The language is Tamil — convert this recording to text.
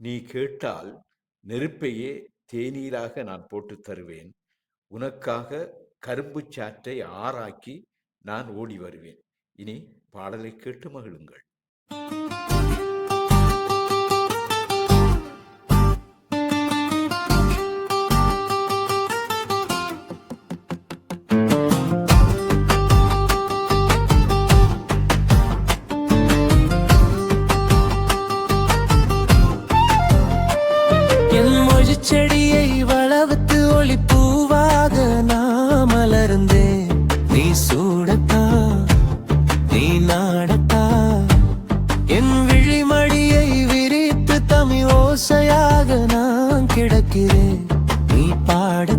நீ கேட்டால் நெருப்பையே தேநீராக நான் போட்டுத் தருவேன். உனக்காக கரும்புச் சாற்றை ஆறாக்கி நான் ஓடி வருவேன். இனி பாடலை கேட்டு மகிழுங்கள். செடியை வளவத்து ஒளி பூவாக நான் மலர்ந்தேன். நீ சூடத்தா நீ நாடத்தா என் விழிமடியை விரித்து தமிழ் ஓசையாக நான் கிடக்கிறேன். நீ பாட